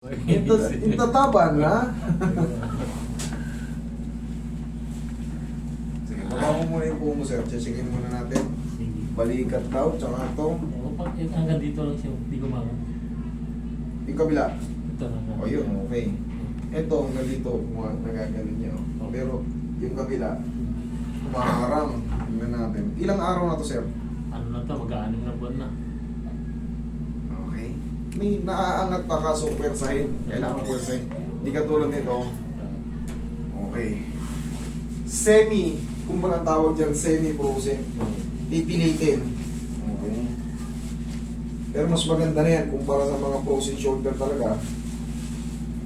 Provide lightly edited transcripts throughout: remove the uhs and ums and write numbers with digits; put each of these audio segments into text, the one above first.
Intataban na. Sige, baba mo muna yung pumo, sir. Checkin muna natin. Balikat daw, tsaka ito. Pag hanggang dito lang siya, hindi ko maka. Yung kabila. Ito na. O yun, okay. Ito, hanggang dito, kung nagagaling niya. Pero yung kabila, kumakarang. Tingnan natin. Ilang araw na to, sir? Ano na to, mag-aanim na buwan na. Okay. May naaangat pa ka, so pwersahin. Kailangan pwersahin. Hindi ka tulad nito. Okay. Kung ba ang tawag dyan, semi-frozen. Pipilitin. Okay. Pero mas maganda na yan kumpara sa mga frozen shoulder talaga.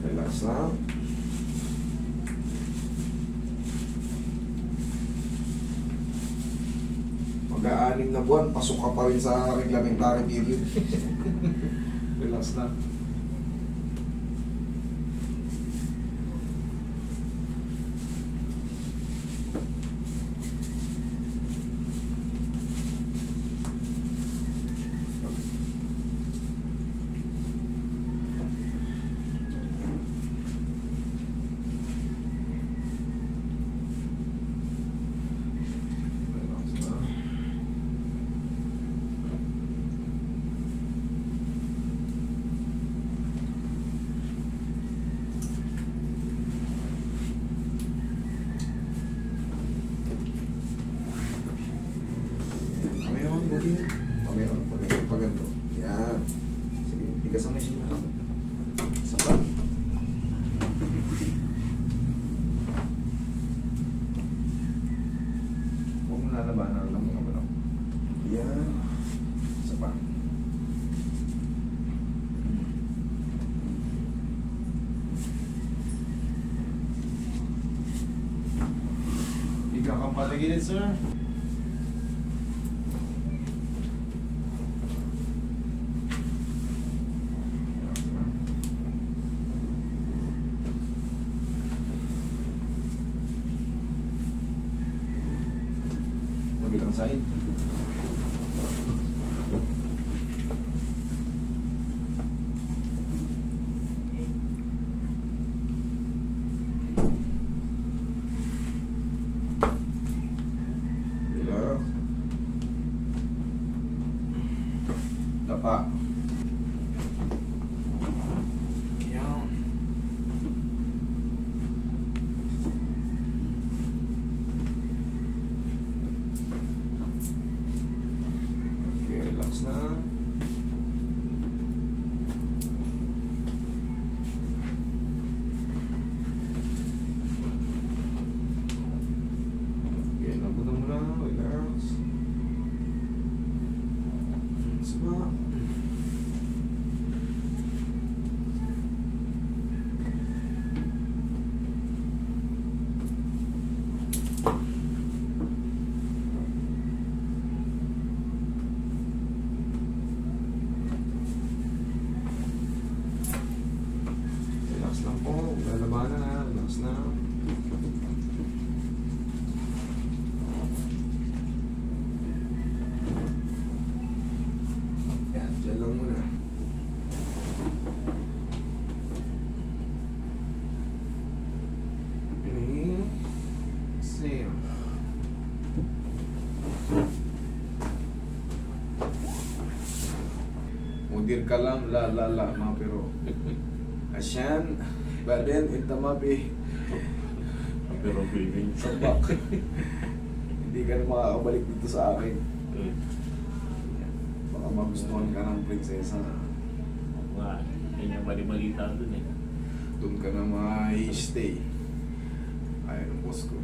Relax na. Mag-aanim na buwan, pasok ka pa rin sa reglamentary period. Relax na. Pagano. Yan. Sige, tigas ang machine na. Sapat. Huwag mo lalabanan lang mga balak. Yan. Sapat. Higa kang paligid, sir. Bilang side. Bilang. Tapa. Yan. Relax na. Okay, lambutan mo lang. Relax. Sama. Relax lang po. Lalabanan na. Relax na. Yan. Diyan lang muna. Inhale. Exhale. Mudir ka lang. La mga pero. Asyan. Baden, intamabi. Pero feeling. Sabak. Hindi ka na makakabalik dito sa akin. Baka magustuhan ka ng prinsesa. Nga, kanya mali-malita dun eh. Doon ka na ma-stay. Ayun ang boss ko.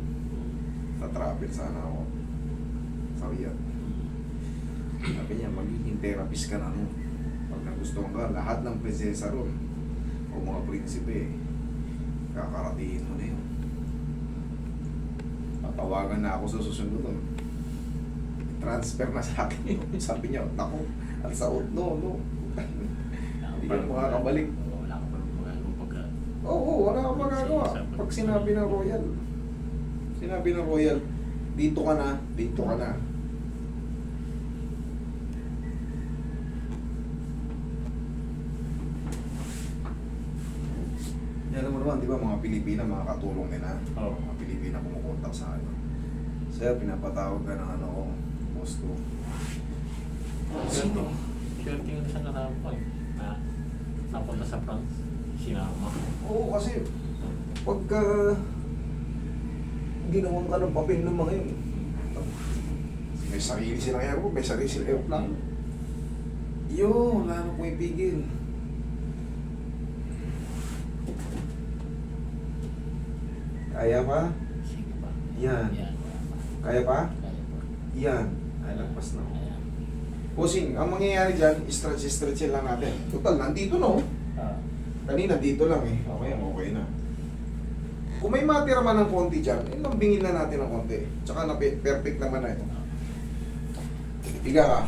Tatravel sana ako. Sa Riyadh. Sabi niya, magiging therapist ka na. Pag nagustuhan ka, lahat ng prinsesa ron o mga prinsipe, kakaratiin mo na yun. Tatawagan na ako sa susunod nun. Transfer na sa akin yun. Sabi niya, naku, ang saot, no. Hindi ka na makakabalik. Wala ka pa magagawa pagka. Oo, wala kang magagawa. Pag sinabi ng Royal, dito ka na. Yan naman naman, di ba, mga Pilipina, mga katulong nila. Oo. Mga Pilipina kumukontak sa akin. Sir, pinapatawag ka ng ano ko, boss ko. Sino? Swerte yung isang kasama ko eh. Na napunta sa France. Sinama. Oo, kasi pagka ginawan ka ng papel ng mga yun, may sarili silang airport, may sarili silang airplane. Yun, wala na kong ipigil. Kaya pa? Sige pa. Yan. Yan. Kaya pa? Kaya pa. Yan. Ay, lagpas na. Ayan. Bossing, ang mangyayari dyan, stretch lang natin. Total, nandito no? Ah. Kanina dito lang eh. Okay, okay na. Kung may matira man ng konti dyan, lambingin na natin ng konti. Tsaka na perfect naman na ito. Higa ka.